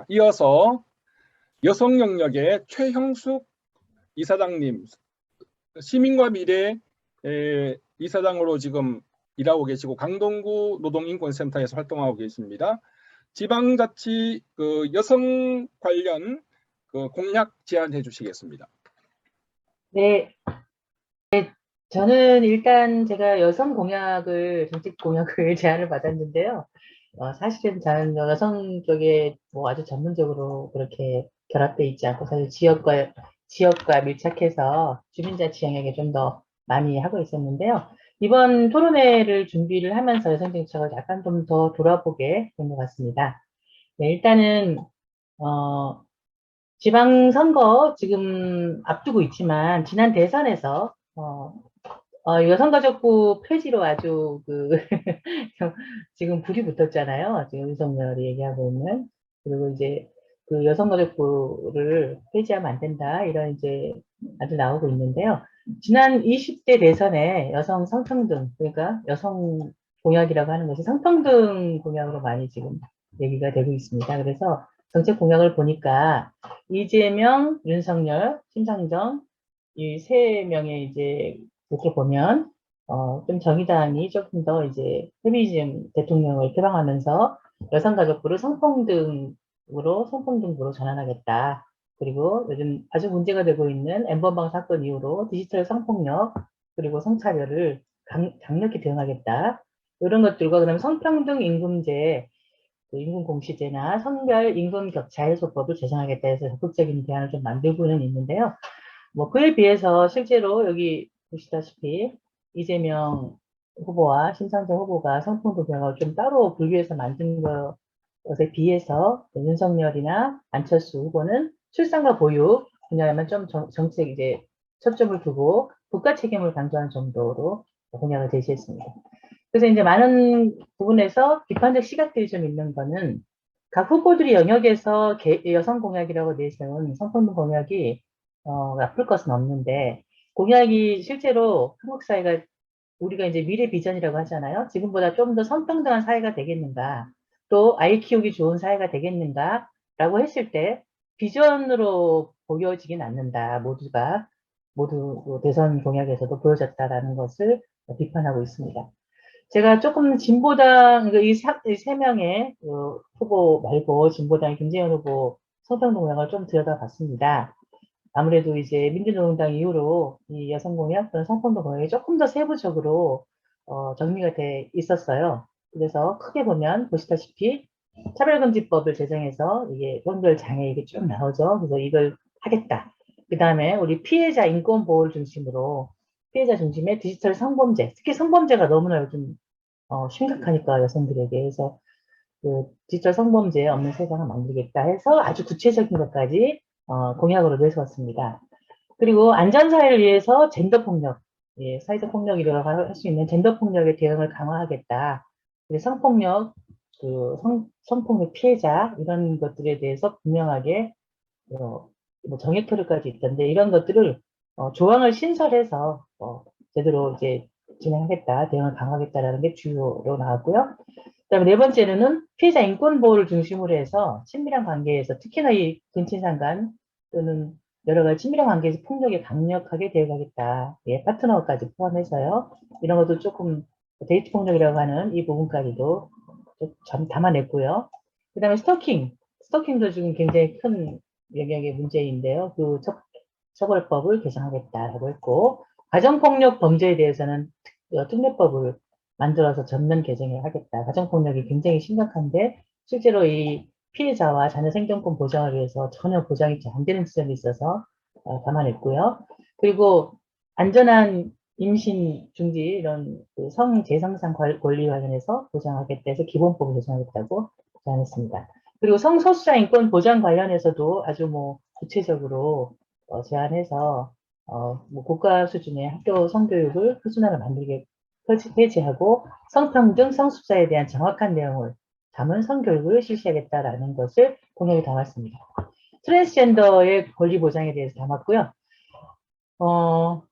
이어서 여성 영역의 최형숙 이사장님, 시민과 미래 이사장으로 지금 일하고 계시고 강동구 노동인권센터에서 활동하고 계십니다. 지방자치 여성 관련 공약 제안해 주시겠습니다. 네, 저는 일단 제가 여성 공약을, 정책 공약을 제안을 받았는데요. 사실은 저는 여성 쪽에 뭐 아주 전문적으로 그렇게 결합돼 있지 않고 사실 지역과 밀착해서 주민자치 영역에 좀 더 많이 하고 있었는데요. 이번 토론회를 준비를 하면서 여성 정책을 약간 좀 더 돌아보게 된 것 같습니다. 네, 일단은, 지방선거 지금 앞두고 있지만, 지난 대선에서, 여성가족부 폐지로 아주 지금 불이 붙었잖아요. 지금 윤석열이 얘기하고 있는. 그리고 이제 그 여성가족부를 폐지하면 안 된다. 이런 이제 아주 나오고 있는데요. 지난 20대 대선에 여성 성평등, 그러니까 여성 공약이라고 하는 것이 성평등 공약으로 많이 지금 얘기가 되고 있습니다. 그래서 정책 공약을 보니까 이재명, 윤석열, 심상정 이 세 명의 이제 이렇게 보면 좀 정의당이 조금 더 이제 페미니즘 대통령을 표방하면서 여성가족부를 성평등으로 전환하겠다. 그리고 요즘 아주 문제가 되고 있는 엠번방 사건 이후로 디지털 성폭력 그리고 성차별을 강력히 대응하겠다. 이런 것들과 그다음에 성평등 임금제, 임금공시제나 성별 임금 격차 해소법을 제정하겠다 해서 적극적인 대안을 좀 만들고는 있는데요. 뭐 그에 비해서 실제로 여기 보시다시피 이재명 후보와 심상정 후보가 성평등 공약을 좀 따로 분류해서 만든 것에 비해서 윤석열이나 안철수 후보는 출산과 보육 분야에만 좀 정책 이제 초점을 두고 국가 책임을 강조하는 정도로 공약을 제시했습니다. 그래서 이제 많은 부분에서 비판적 시각들이 좀 있는 거는 각 후보들이 영역에서 여성 공약이라고 내세운 성평등 공약이 나쁠 것은 없는데 공약이 실제로 한국 사회가 우리가 이제 미래 비전이라고 하잖아요. 지금보다 좀 더 성평등한 사회가 되겠는가, 또 아이 키우기 좋은 사회가 되겠는가 라고 했을 때 비전으로 보여지긴 않는다. 모두 대선 공약에서도 보여졌다라는 것을 비판하고 있습니다. 제가 조금 진보당, 이 세 명의 후보 말고 진보당의 김재현 후보 성평등 공약을 좀 들여다봤습니다. 아무래도 이제 민주노동당 이후로 이 여성 공약 또는 성평등 공약이 조금 더 세부적으로 정리가 돼 있었어요. 그래서 크게 보면 보시다시피 차별금지법을 제정해서 이게 성별 장애 이게 쭉 나오죠. 그래서 이걸 하겠다. 그 다음에 우리 피해자 인권 보호를 중심으로 피해자 중심의 디지털 성범죄, 특히 성범죄가 너무나 요즘 심각하니까 여성들에게 해서 그 디지털 성범죄 없는 세상을 만들겠다 해서 아주 구체적인 것까지 공약으로 내세웠습니다. 그리고 안전사회를 위해서 젠더폭력, 예, 사회적 폭력이라고 할 수 있는 젠더폭력의 대응을 강화하겠다. 성폭력, 성폭력 피해자 이런 것들에 대해서 분명하게 뭐 정액토를까지 있던데 이런 것들을 조항을 신설해서 제대로 이제 진행하겠다, 대응을 강화하겠다라는 게 주요로 나왔고요. 그다음에 네 번째는 피해자 인권 보호를 중심으로 해서 친밀한 관계에서 특히나 이 근친상간 또는 여러 가지 친밀한 관계에서 폭력에 강력하게 대응하겠다. 예, 파트너까지 포함해서요. 이런 것도 조금 데이트 폭력이라고 하는 이 부분까지도 좀 담아냈고요. 그다음에 스토킹도 지금 굉장히 큰 영역의 문제인데요. 그 처벌법을 개정하겠다라고 했고 가정폭력 범죄에 대해서는 특례법을 만들어서 전면 개정을 하겠다. 가정폭력이 굉장히 심각한데 실제로 이 피해자와 자녀 생존권 보장을 위해서 전혀 보장이 안 되는 지점이 있어서 담아냈고요. 그리고 안전한 임신 중지 이런 그 성재생산 권리 관련해서 보장하겠다 해서 기본법을 개정하겠다고 제안했습니다. 그리고 성소수자 인권 보장 관련해서도 아주 뭐 구체적으로 제안해서 뭐 국가 수준의 학교 성교육을 표준화를 만들게 폐지하고 성평등, 성숙자에 대한 정확한 내용을 담은 성교육을 실시하겠다라는 것을 공약에 담았습니다. 트랜스젠더의 권리 보장에 대해서 담았고요.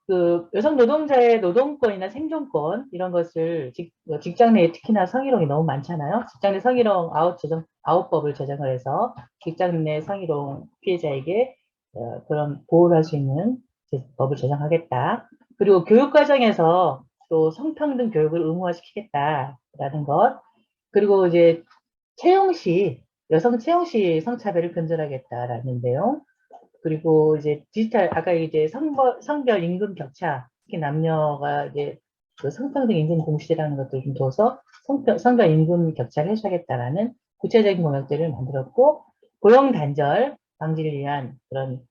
그 여성 노동자의 노동권이나 생존권 이런 것을 직장 내에 특히나 성희롱이 너무 많잖아요. 직장 내 성희롱 아웃법을 제정을 해서 직장 내 성희롱 피해자에게 그런 보호를 할 수 있는 법을 제정하겠다. 그리고 교육 과정에서 또 성평등 교육을 의무화시키겠다라는 것. 그리고 이제 여성 채용 시 성차별을 근절하겠다라는 내용. 그리고 이제 디지털, 아까 이제 성별 임금 격차, 특히 남녀가 이제 그 성평등 임금 공시라는 것들을 좀 둬서 성별 임금 격차를 해소하겠다라는 구체적인 공약들을 만들었고, 고용 단절 방지를 위한 그런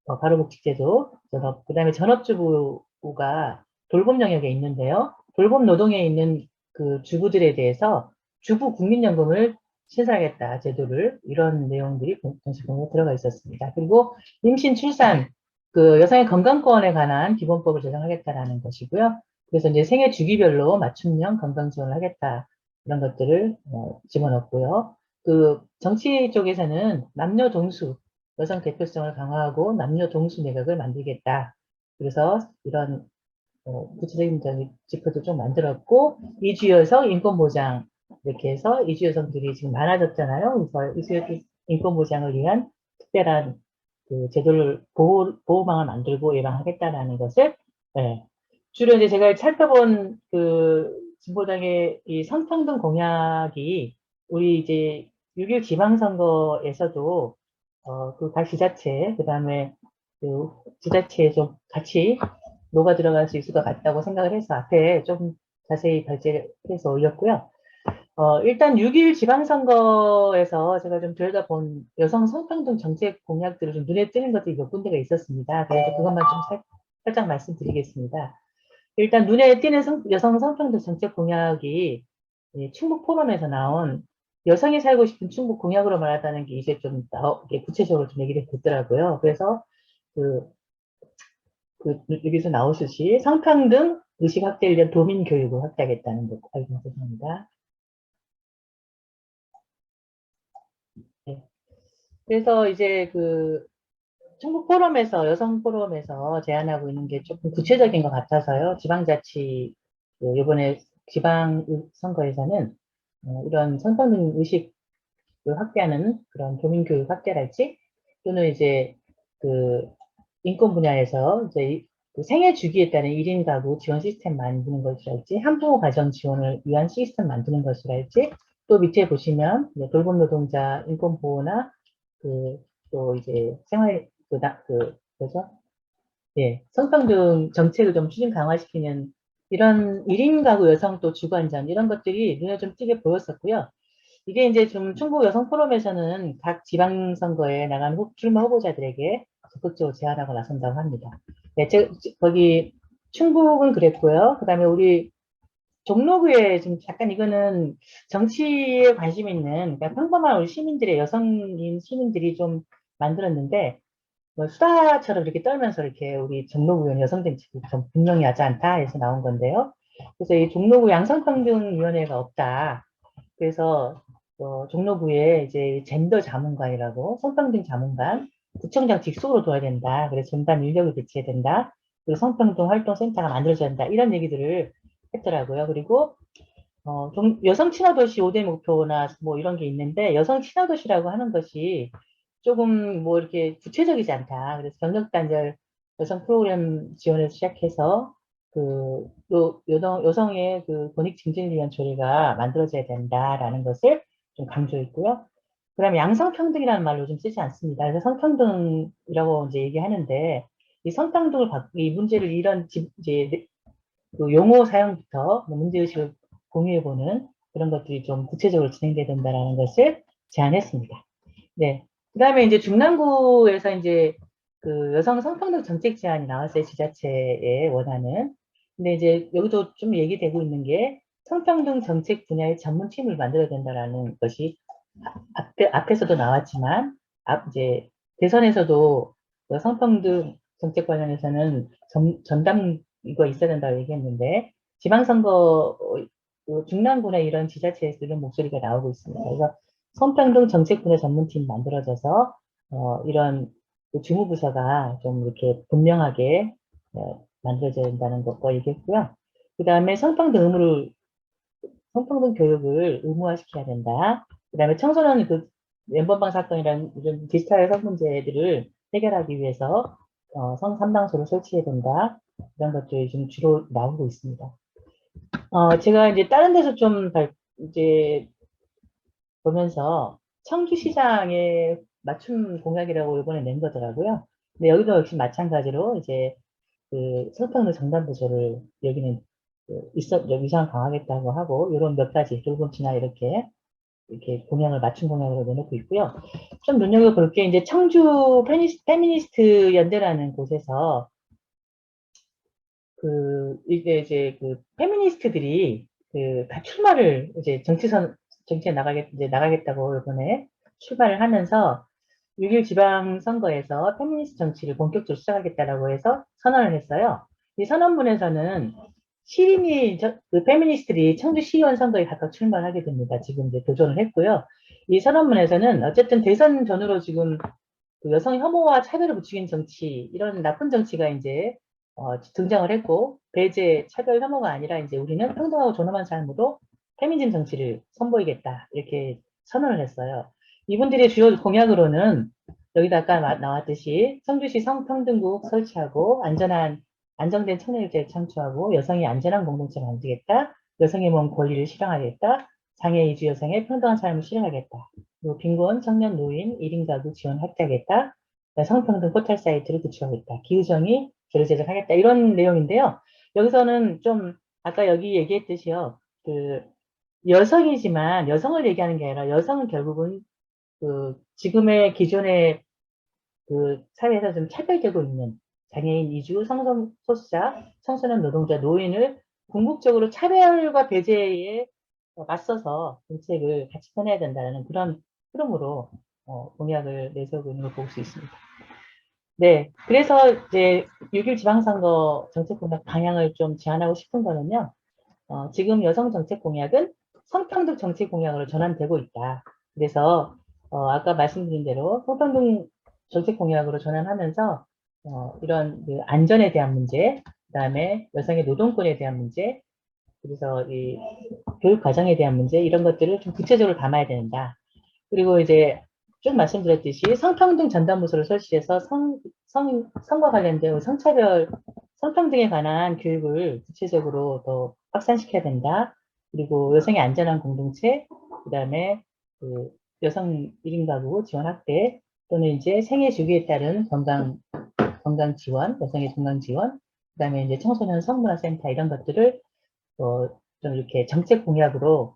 바로복직제도, 그 다음에 전업주부가 돌봄 영역에 있는데요. 돌봄 노동에 있는 그 주부들에 대해서 주부 국민연금을 신설하겠다, 제도를. 이런 내용들이 공식적으로 들어가 있었습니다. 그리고 임신, 출산, 그 여성의 건강권에 관한 기본법을 제정하겠다라는 것이고요. 그래서 이제 생애 주기별로 맞춤형 건강 지원을 하겠다. 이런 것들을 집어넣고요. 그 정치 쪽에서는 남녀 동수, 여성 대표성을 강화하고 남녀 동수 내각을 만들겠다. 그래서 이런 구체적인 지표도 좀 만들었고, 이주 여성 인권 보장 이렇게 해서 이주 여성들이 지금 많아졌잖아요. 그래서 이주 인권 보장을 위한 특별한 그 제도를 보호망을 만들고 예방하겠다라는 것을, 네. 주로 이제 제가 살펴본 그 진보당의 이 성평등 공약이 우리 이제 6.1 지방선거에서도 그 각 지자체, 그 다음에 그 지자체에 좀 같이 녹아 들어갈 수 있을 것 같다고 생각을 해서 앞에 좀 자세히 발제해서 올렸고요. 일단 6.1 지방선거에서 제가 좀 들여다본 여성 성평등 정책 공약들을 좀 눈에 띄는 것들이 몇 군데가 있었습니다. 그래서 그것만 좀 살짝 말씀드리겠습니다. 일단 눈에 띄는 여성 성평등 정책 공약이 충북 포럼에서 나온 여성이 살고 싶은 충북 공약으로 말하다는 게 이제 좀 구체적으로 좀 얘기를 듣더라고요. 그래서 그 여기서 나오듯이 성평등 의식 확대를 위한 도민 교육을 확대하겠다는 거 알고 있습니다. 네. 그래서 이제 그 충북 포럼에서 여성 포럼에서 제안하고 있는 게 조금 구체적인 것 같아서요. 지방자치 이번에 지방 선거에서는 이런 성평등 의식을 확대하는 그런 도민 교육 확대랄지 또는 이제 그 인권 분야에서 이제 그 생애 주기에 따른 1인 가구 지원 시스템 만드는 것이랄지, 한부모 가정 지원을 위한 시스템 만드는 것이랄지, 또 밑에 보시면 돌봄 노동자 인권 보호나 또 이제 뭐죠? 예, 성평등 정책을 좀 추진 강화시키는 이런 1인 가구 여성 또 주거 안전 이런 것들이 눈에 좀 띄게 보였었고요. 이게 이제 좀 충북 여성 포럼에서는 각 지방선거에 나간 출마 후보자들에게 적극적으로 제안하고 나선다고 합니다. 네, 거기 충북은 그랬고요. 그 다음에 우리 종로구에 좀 약간 이거는 정치에 관심 있는 그러니까 평범한 우리 시민들의 여성인 시민들이 좀 만들었는데 뭐 수다처럼 이렇게 떨면서 이렇게 우리 종로구는 여성 정책이 좀 분명히 하지 않다 해서 나온 건데요. 그래서 이 종로구 양성평등위원회가 없다. 그래서 종로구에 이제 젠더 자문관이라고 성평등 자문관 구청장 직속으로 둬야 된다. 그래서 전담 인력을 배치해야 된다. 그리고 성평등 활동센터가 만들어져야 된다. 이런 얘기들을 했더라고요. 그리고 좀 여성 친화 도시 5대 목표나 뭐 이런 게 있는데 여성 친화 도시라고 하는 것이 조금 뭐 이렇게 구체적이지 않다. 그래서 경력 단절 여성 프로그램 지원을 시작해서 여성의 그 권익 증진을 위한 조례가 만들어져야 된다라는 것을 좀 강조했고요. 그 다음에 양성평등이라는 말로 좀 쓰지 않습니다. 그래서 성평등이라고 이제 얘기하는데, 이 문제를 이제 그 용어 사용부터 문제의식을 공유해보는 그런 것들이 좀 구체적으로 진행돼야 된다는 것을 제안했습니다. 네. 그 다음에 이제 중랑구에서 이제 그 여성 성평등 정책 제안이 나왔어요. 지자체에 원하는. 근데 이제 여기도 좀 얘기되고 있는 게 성평등 정책 분야의 전문팀을 만들어야 된다는 것이 앞에서도 나왔지만, 이제 대선에서도 그 성평등 정책 관련해서는 전담 이거 있어야 된다고 얘기했는데, 지방선거 중랑구나 이런 지자체에서 이런 목소리가 나오고 있습니다. 그래서 성평등 정책 분야 전문팀 만들어져서 이런 그 주무부서가 좀 이렇게 분명하게 만들어져야 된다는 것과 얘기했고요. 그 다음에 성평등 교육을 의무화시켜야 된다. 그 다음에 청소년 그 엠번방 사건이라는 이런 디지털 성문제들을 해결하기 위해서 성삼당소를 설치해야 된다. 이런 것들이 좀 주로 나오고 있습니다. 제가 이제 다른 데서 좀 이제 보면서 청주시장의 맞춤 공약이라고 이번에 낸 거더라고요. 근데 여기도 역시 마찬가지로 이제 그 성평등 정담부서를 여기는 위상 강화하겠다고 하고 이런 몇 가지 돌봄치나 이렇게 공약을 맞춤 공약으로 내놓고 있고요. 좀 눈여겨볼 게 이제 청주 페미니스트 연대라는 곳에서 이제 페미니스트들이 다 출마를 이제 정치에 나가겠다고 이번에 출마를 하면서 6.1 지방선거에서 페미니스트 정치를 본격적으로 시작하겠다라고 해서 선언을 했어요. 이 선언문에서는 그 페미니스트들이 청주시의원 선거에 각각 출마를 하게 됩니다. 지금 이제 도전을 했고요. 이 선언문에서는 어쨌든 대선 전후로 지금 그 여성 혐오와 차별을 부추기는 정치, 이런 나쁜 정치가 이제 등장을 했고, 배제, 차별 혐오가 아니라 이제 우리는 평등하고 존엄한 삶으로 페미니즘 정치를 선보이겠다. 이렇게 선언을 했어요. 이분들의 주요 공약으로는 여기다 아까 나왔듯이 청주시 성평등국 설치하고 안정된 청년일자를 창출하고 여성이 안전한 공동체를 만들겠다. 여성의 몸 권리를 실현하겠다. 장애 이주 여성의 평등한 삶을 실현하겠다. 그리고 빈곤, 청년, 노인, 1인 가구 지원 확대하겠다. 성평등 포털 사이트를 구축하겠다. 기후정의 제로 제작하겠다. 이런 내용인데요. 여기서는 좀 아까 여기 얘기했듯이요. 여성이지만 여성을 얘기하는 게 아니라 여성은 결국은 지금의 기존의 사회에서 좀 차별되고 있는 장애인, 이주, 성소수자, 청소년 노동자, 노인을 궁극적으로 차별과 배제에 맞서서 정책을 같이 펴내야 된다는 그런 흐름으로 공약을 내세우고 있는 걸 볼 수 있습니다. 네, 그래서 이제 6.1 지방선거 정책 공약 방향을 좀 제안하고 싶은 거는요. 지금 여성 정책 공약은 성평등 정책 공약으로 전환되고 있다. 그래서 아까 말씀드린 대로 성평등 정책 공약으로 전환하면서 이런 안전에 대한 문제, 그다음에 여성의 노동권에 대한 문제, 그래서 이 교육 과정에 대한 문제 이런 것들을 좀 구체적으로 담아야 된다. 그리고 이제 쭉 말씀드렸듯이 성평등 전담부서를 설치해서 성과 관련된 성평등에 관한 교육을 구체적으로 더 확산시켜야 된다. 그리고 여성의 안전한 공동체, 그 다음에 여성 1인 가구 지원 확대, 또는 이제 생애 주기에 따른 건강 지원, 여성의 건강 지원, 그 다음에 이제 청소년 성문화센터 이런 것들을 좀 이렇게 정책 공약으로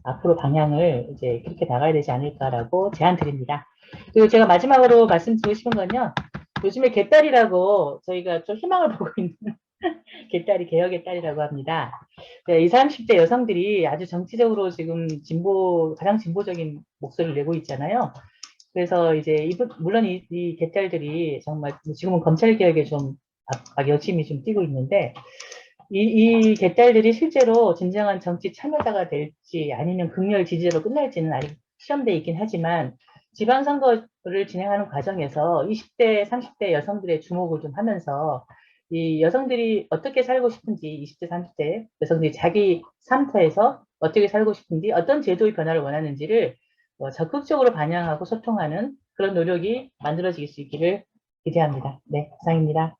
앞으로 방향을 이제 그렇게 나가야 되지 않을까라고 제안 드립니다. 그리고 제가 마지막으로 말씀드리고 싶은 건요. 요즘에 개딸이라고 저희가 좀 희망을 보고 있는 개딸이 개혁의 딸이라고 합니다. 20, 30대 여성들이 아주 정치적으로 지금 가장 진보적인 목소리를 내고 있잖아요. 그래서 이제 물론 이 개딸들이 정말 지금은 검찰 개혁에 좀 열심히 좀 뛰고 있는데 이 개딸들이 실제로 진정한 정치 참여자가 될지 아니면 극렬 지지자로 끝날지는 아직 시험되어 있긴 하지만 지방선거를 진행하는 과정에서 20대, 30대 여성들의 주목을 좀 하면서 이 여성들이 어떻게 살고 싶은지 20대, 30대 여성들이 자기 삶터에서 어떻게 살고 싶은지 어떤 제도의 변화를 원하는지를 적극적으로 반영하고 소통하는 그런 노력이 만들어질 수 있기를 기대합니다. 네, 이상입니다.